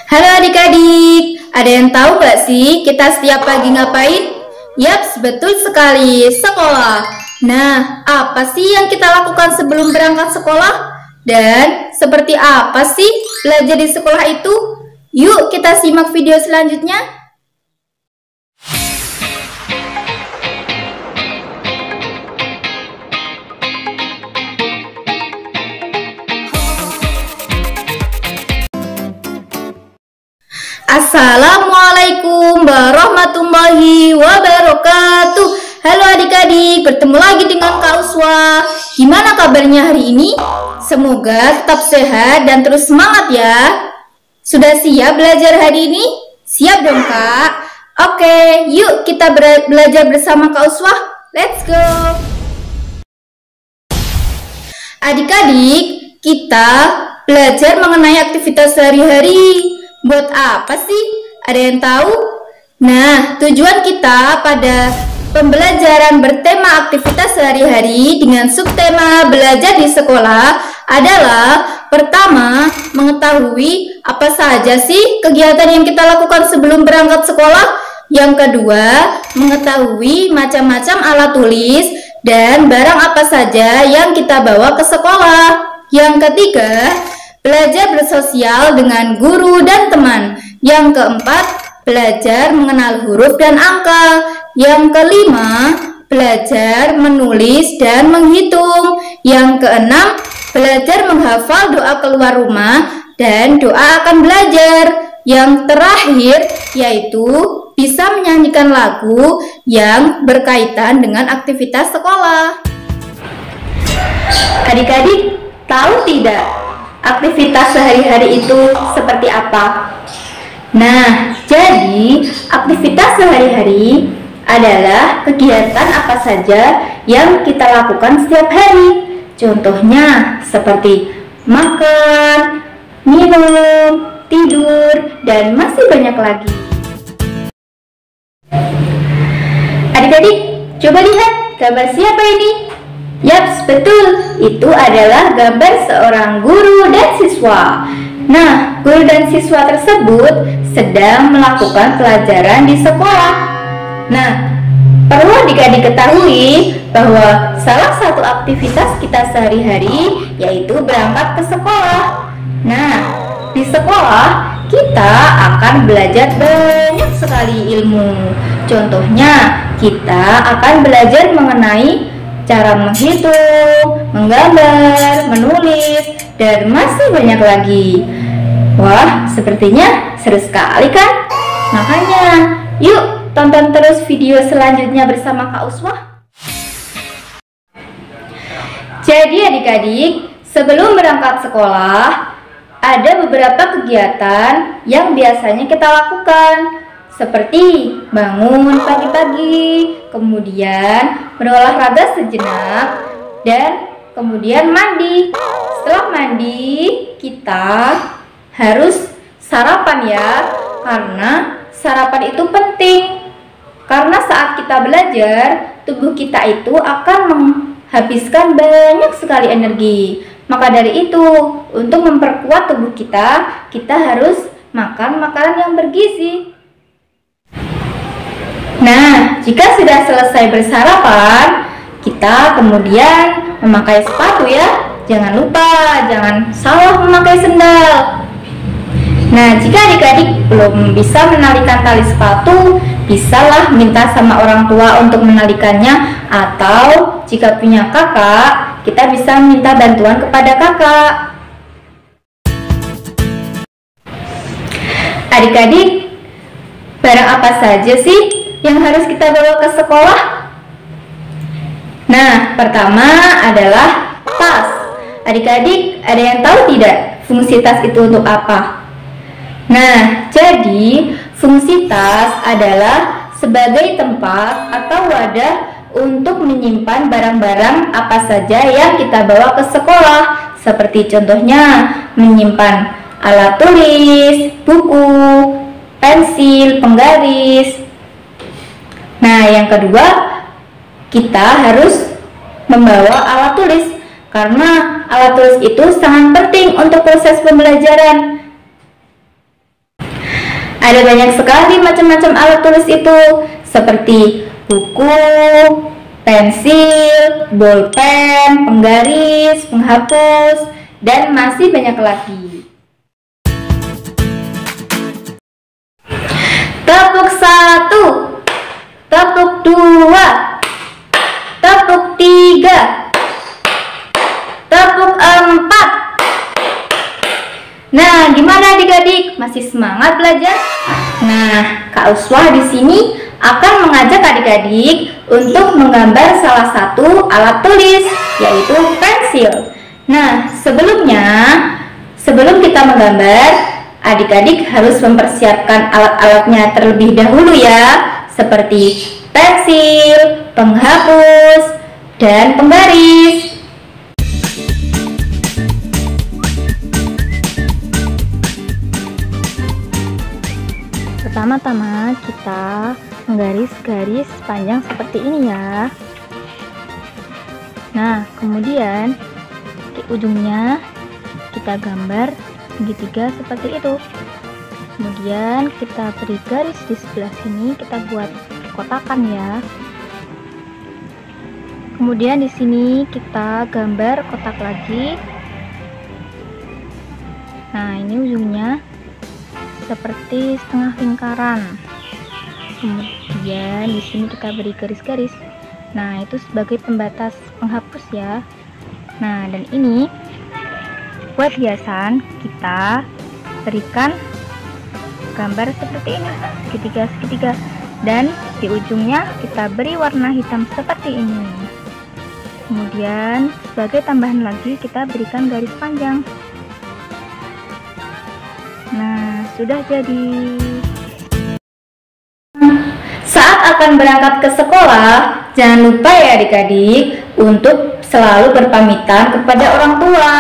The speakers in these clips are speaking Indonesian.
Halo adik-adik, ada yang tahu gak sih kita setiap pagi ngapain? Yaps, betul sekali, sekolah. Nah, apa sih yang kita lakukan sebelum berangkat sekolah? Dan seperti apa sih belajar di sekolah itu? Yuk kita simak video selanjutnya. Assalamualaikum warahmatullahi wabarakatuh. Halo adik-adik, bertemu lagi dengan Kak Uswa. Gimana kabarnya hari ini? Semoga tetap sehat dan terus semangat ya. Sudah siap belajar hari ini? Siap dong Kak. Oke, yuk kita belajar bersama Kak Uswa. Let's go. Adik-adik, kita belajar mengenai aktivitas sehari-hari. Buat apa sih? Ada yang tahu? Nah, tujuan kita pada pembelajaran bertema aktivitas sehari-hari dengan subtema belajar di sekolah adalah pertama, mengetahui apa saja sih kegiatan yang kita lakukan sebelum berangkat sekolah. Yang kedua, mengetahui macam-macam alat tulis dan barang apa saja yang kita bawa ke sekolah. Yang ketiga, belajar bersosial dengan guru dan teman. Yang keempat, belajar mengenal huruf dan angka. Yang kelima, belajar menulis dan menghitung. Yang keenam, belajar menghafal doa keluar rumah dan doa akan belajar. Yang terakhir, yaitu bisa menyanyikan lagu yang berkaitan dengan aktivitas sekolah. Adik-adik, tahu tidak aktivitas sehari-hari itu seperti apa? Nah, jadi aktivitas sehari-hari adalah kegiatan apa saja yang kita lakukan setiap hari. Contohnya seperti makan, minum, tidur, dan masih banyak lagi. Adik-adik, coba lihat gambar siapa ini? Yaps, betul, itu adalah gambar seorang guru dan siswa. Nah, guru dan siswa tersebut sedang melakukan pelajaran di sekolah. Nah, perlu adik-adik ketahui bahwa salah satu aktivitas kita sehari-hari yaitu berangkat ke sekolah. Nah, di sekolah kita akan belajar banyak sekali ilmu. Contohnya, kita akan belajar mengenai cara menghitung, menggambar, menulis, dan masih banyak lagi. Wah, sepertinya seru sekali kan? Makanya, yuk tonton terus video selanjutnya bersama Kak Uswa. Jadi adik-adik, sebelum berangkat sekolah, ada beberapa kegiatan yang biasanya kita lakukan. Seperti bangun pagi-pagi, kemudian berolahraga sejenak, dan kemudian mandi. Setelah mandi, kita harus sarapan ya, karena sarapan itu penting. Karena saat kita belajar, tubuh kita itu akan menghabiskan banyak sekali energi. Maka dari itu, untuk memperkuat tubuh kita harus makan makanan yang bergizi. Nah, jika sudah selesai bersarapan, kita kemudian memakai sepatu ya. Jangan lupa, jangan salah memakai sendal. Nah, jika adik-adik belum bisa menalikan tali sepatu, bisalah minta sama orang tua untuk menalikannya. Atau jika punya kakak, kita bisa minta bantuan kepada kakak. Adik-adik, barang apa saja sih yang harus kita bawa ke sekolah? Nah, pertama adalah tas. Adik-adik, ada yang tahu tidak fungsi tas itu untuk apa? Nah, jadi fungsi tas adalah sebagai tempat atau wadah untuk menyimpan barang-barang apa saja yang kita bawa ke sekolah. Seperti contohnya menyimpan alat tulis, buku, pensil, penggaris. Nah, yang kedua, kita harus membawa alat tulis karena alat tulis itu sangat penting untuk proses pembelajaran. Ada banyak sekali macam-macam alat tulis itu, seperti buku, pensil, bolpen, penggaris, penghapus, dan masih banyak lagi. Tepuk 1, tepuk 2, tepuk 3, tepuk 4. Nah, gimana adik-adik? Masih semangat belajar? Nah, Kak Uswah di sini akan mengajak adik-adik untuk menggambar salah satu alat tulis, yaitu pensil. Nah, sebelum kita menggambar, adik-adik harus mempersiapkan alat-alatnya terlebih dahulu ya, seperti pensil, penghapus, dan penggaris. Pertama-tama kita menggaris garis panjang seperti ini ya. Nah, kemudian di ujungnya kita gambar segitiga seperti itu. Kemudian kita beri garis di sebelah sini, kita buat kotakan ya. Kemudian di sini kita gambar kotak lagi. Nah, ini ujungnya seperti setengah lingkaran. Kemudian di sini kita beri garis-garis. Nah, itu sebagai pembatas penghapus ya. Nah, dan ini buat hiasan kita berikan gambar seperti ini, segitiga-segitiga, dan di ujungnya kita beri warna hitam seperti ini. Kemudian sebagai tambahan lagi kita berikan garis panjang. Nah, sudah jadi. Saat akan berangkat ke sekolah, jangan lupa ya adik-adik untuk selalu berpamitan kepada orang tua.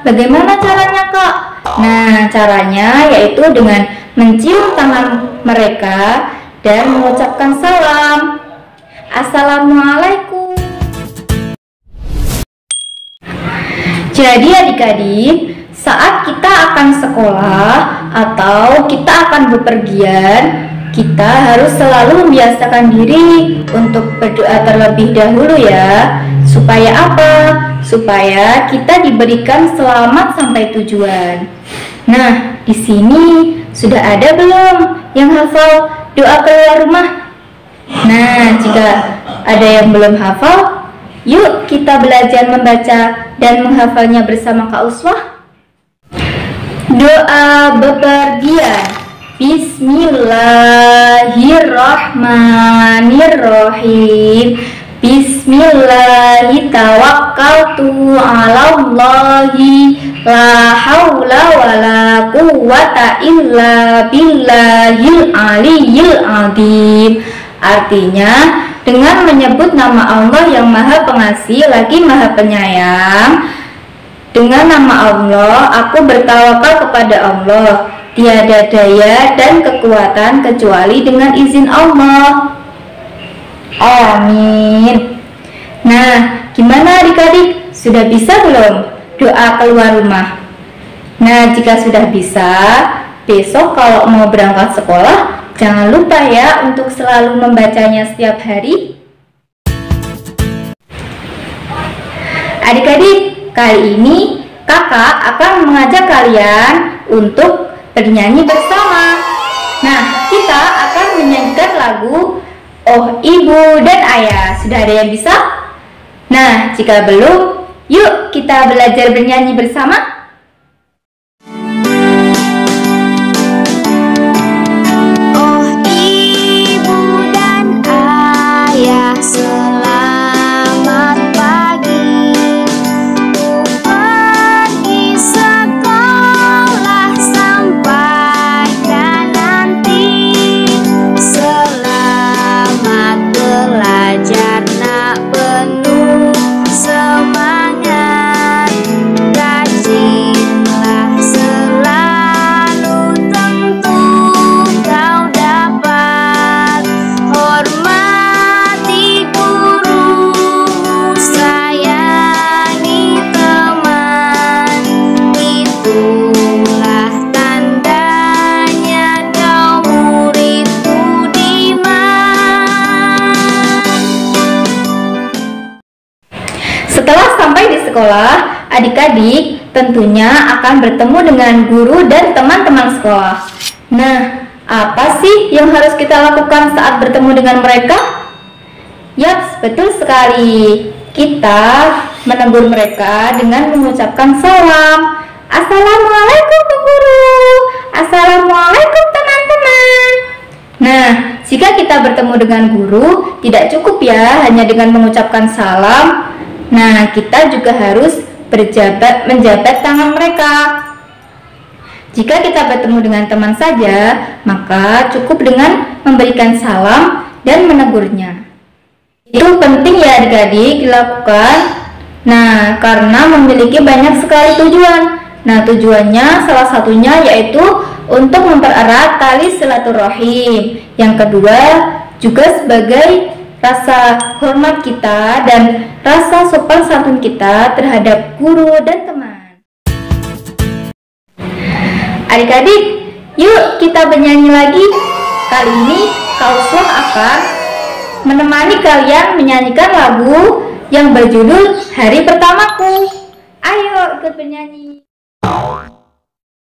Bagaimana caranya, Kak? Nah, caranya yaitu dengan mencium tangan mereka dan mengucapkan salam. Assalamualaikum. Jadi adik-adik, saat kita akan sekolah atau kita akan bepergian, kita harus selalu membiasakan diri untuk berdoa terlebih dahulu ya. Supaya apa? Supaya kita diberikan selamat sampai tujuan. Nah, di sini sudah ada belum yang hafal doa keluar rumah? Nah, jika ada yang belum hafal, yuk kita belajar membaca dan menghafalnya bersama Kak Uswah. Doa bepergian. Bismillahirrahmanirrahim. Bismillahirrahmanirrahim. Alallahi la haula wala quwwata illa billahil aliyyil azim. Artinya, dengan menyebut nama Allah yang Maha Pengasih lagi Maha Penyayang, dengan nama Allah aku bertawakal kepada Allah. Tiada daya dan kekuatan kecuali dengan izin Allah. Amin. Nah, gimana adik-adik? Sudah bisa belum doa keluar rumah? Nah, jika sudah bisa, besok kalau mau berangkat sekolah, jangan lupa ya untuk selalu membacanya setiap hari. Adik-adik, kali ini kakak akan mengajak kalian untuk bernyanyi bersama. Nah, kita akan menyanyikan lagu Oh Ibu dan Ayah. Sudah ada yang bisa? Nah, jika belum, yuk kita belajar bernyanyi bersama. Semangat, rajin. adik-adik tentunya akan bertemu dengan guru dan teman-teman sekolah. Nah, apa sih yang harus kita lakukan saat bertemu dengan mereka? Yaps, betul sekali. Kita menegur mereka dengan mengucapkan salam. Assalamualaikum Bu Guru. Assalamualaikum teman-teman. Nah, jika kita bertemu dengan guru, tidak cukup ya hanya dengan mengucapkan salam. Nah, kita juga harus menjabat tangan mereka. Jika kita bertemu dengan teman saja, maka cukup dengan memberikan salam dan menegurnya. Itu penting ya adik-adik dilakukan. Nah, karena memiliki banyak sekali tujuan. Nah, tujuannya salah satunya yaitu untuk mempererat tali silaturahim. Yang kedua, juga sebagai rasa hormat kita dan rasa sopan santun kita terhadap guru dan teman. Adik-adik, yuk kita bernyanyi lagi. Kali ini Kak Uswah akan menemani kalian menyanyikan lagu yang berjudul Hari Pertamaku. Ayo ikut bernyanyi.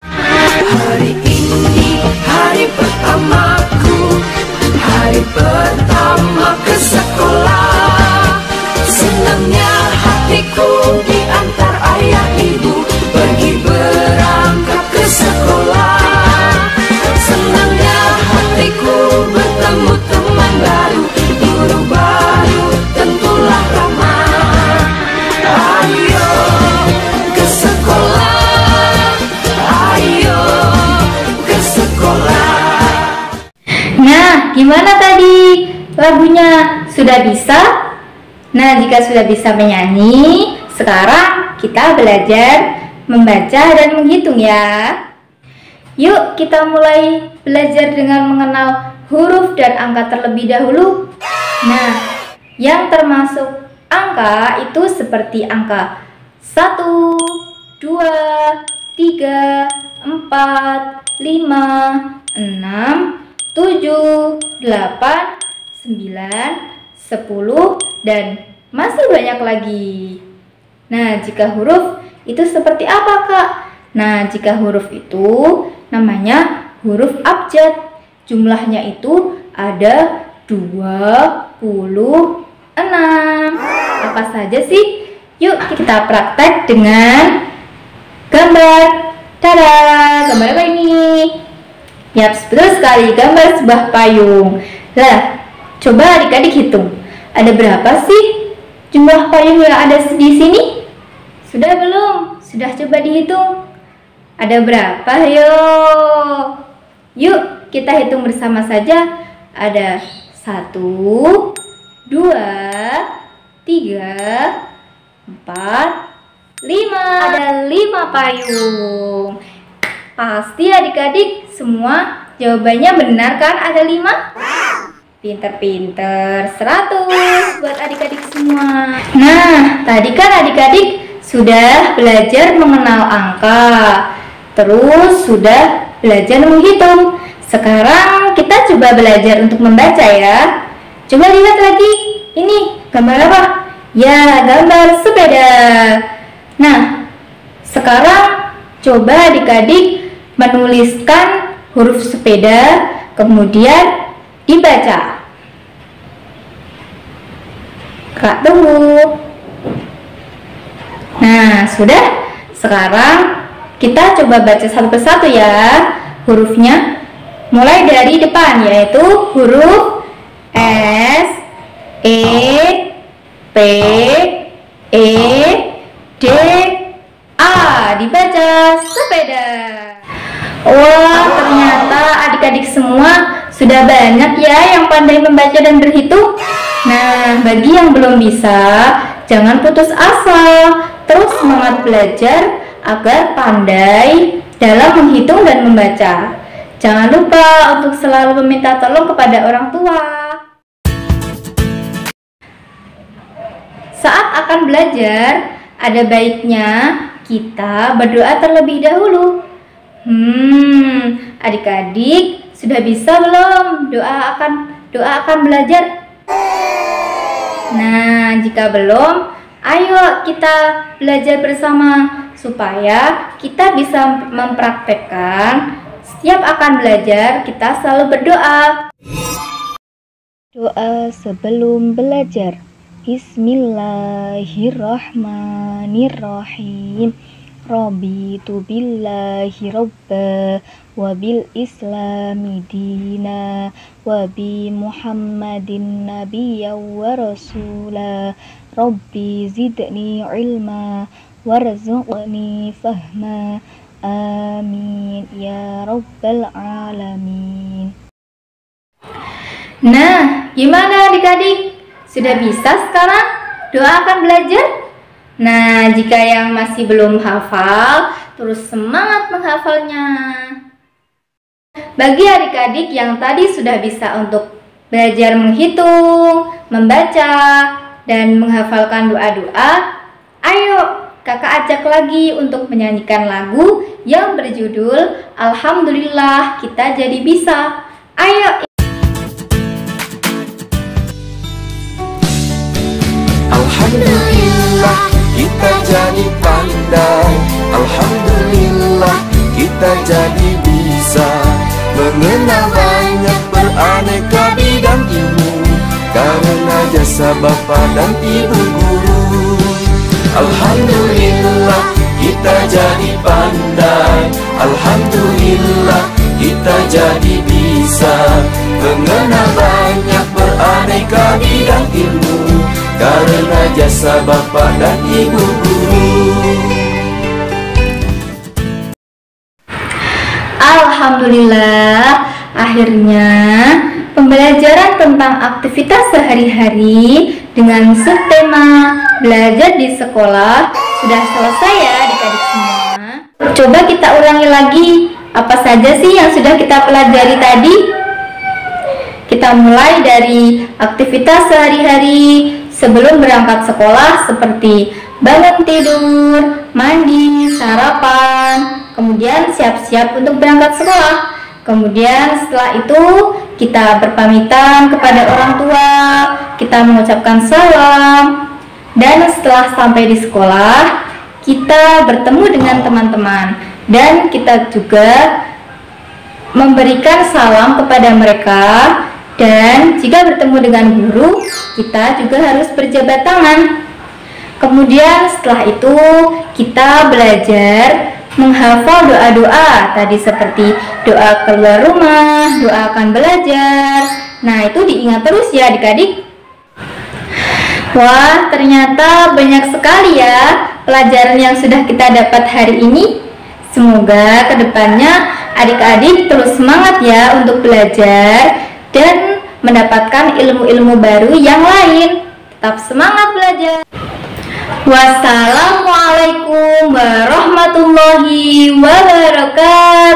Hari ini hari pertamaku, hari pertama ke sekolah. Senangnya hatiku diantar ayah ibu pergi berangkat ke sekolah. Senangnya hatiku bertemu teman baru, guru baru tentulah ramah. Ayo ke sekolah, ayo ke sekolah. Nah, gimana tadi lagunya? Sudah bisa? Nah, jika sudah bisa menyanyi, sekarang kita belajar membaca dan menghitung ya. Yuk kita mulai belajar dengan mengenal huruf dan angka terlebih dahulu. Nah, yang termasuk angka itu seperti angka 1, 2, 3, 4, 5, 6, 7, 8, 9, 10, dan masih banyak lagi. Nah, jika huruf itu seperti apa, Kak? Nah, jika huruf itu namanya huruf abjad. Jumlahnya itu ada 26. Apa saja sih? Yuk kita praktek dengan gambar. Tada! Gambar apa ini? Yap, betul sekali, gambar sebuah payung. Lah, coba adik-adik hitung. Ada berapa sih jumlah payung yang ada di sini? Sudah belum? Sudah coba dihitung? Ada berapa? Yuk kita hitung bersama saja. Ada 1, 2, 3, 4, 5. Ada 5 payung. Pasti adik-adik semua jawabannya benar kan? Ada 5? Pinter-pinter. 100 buat adik-adik semua. Nah, tadi kan adik-adik sudah belajar mengenal angka, terus sudah belajar menghitung. Sekarang kita coba belajar untuk membaca ya. Coba lihat lagi. Ini gambar apa? Ya, gambar sepeda. Nah, sekarang coba adik-adik menuliskan huruf sepeda, kemudian dibaca. Kak tunggu. Nah, sudah. Sekarang kita coba baca satu persatu ya hurufnya. Mulai dari depan, yaitu huruf S, E, P, E, D, A. Dibaca sepeda. Wah, ternyata adik-adik semua sudah banyak ya yang pandai membaca dan berhitung. Nah, bagi yang belum bisa, jangan putus asa. Terus semangat belajar agar pandai dalam menghitung dan membaca. Jangan lupa untuk selalu meminta tolong kepada orang tua. Saat akan belajar, ada baiknya kita berdoa terlebih dahulu. Adik-adik sudah bisa belum doa akan belajar? Nah, jika belum, ayo kita belajar bersama supaya kita bisa mempraktekkan setiap akan belajar kita selalu berdoa. Doa sebelum belajar. Bismillahirrahmanirrahim. Raditu billahi robba wa bil islami dina wa bi muhammadin nabiyya wa rasula. Rabbi zidni ilma warzuqni fahma. Amin ya rabbal alamin. Nah, gimana adik-adik? Sudah bisa sekarang doa akan belajar? Nah, jika yang masih belum hafal, terus semangat menghafalnya. Bagi adik-adik yang tadi sudah bisa untuk belajar menghitung, membaca, dan menghafalkan doa-doa, ayo kakak ajak lagi untuk menyanyikan lagu yang berjudul Alhamdulillah Kita Jadi Bisa. Ayo. Alhamdulillah kita jadi pandai. Alhamdulillah kita jadi bisa mengenal banyak beraneka bidang ilmu karena jasa Bapa dan Ibu guru. Alhamdulillah kita jadi pandai. Alhamdulillah kita jadi bisa mengenal banyak beraneka bidang ilmu karena jasa Bapa dan Ibu guru. Alhamdulillah, akhirnya pembelajaran tentang aktivitas sehari-hari dengan subtema belajar di sekolah sudah selesai ya adik-adik semua. Coba kita ulangi lagi, apa saja sih yang sudah kita pelajari tadi? Kita mulai dari aktivitas sehari-hari sebelum berangkat sekolah seperti bangun tidur, mandi, sarapan, kemudian siap-siap untuk berangkat sekolah. Kemudian setelah itu kita berpamitan kepada orang tua, kita mengucapkan salam, dan setelah sampai di sekolah kita bertemu dengan teman-teman dan kita juga memberikan salam kepada mereka. Dan jika bertemu dengan guru, kita juga harus berjabat tangan. Kemudian setelah itu kita belajar menghafal doa-doa tadi seperti doa keluar rumah, doa akan belajar. Nah, itu diingat terus ya adik-adik. Wah, ternyata banyak sekali ya pelajaran yang sudah kita dapat hari ini. Semoga kedepannya adik-adik terus semangat ya untuk belajar dan mendapatkan ilmu-ilmu baru yang lain. Tetap semangat belajar. Wassalamualaikum warahmatullahi wabarakatuh.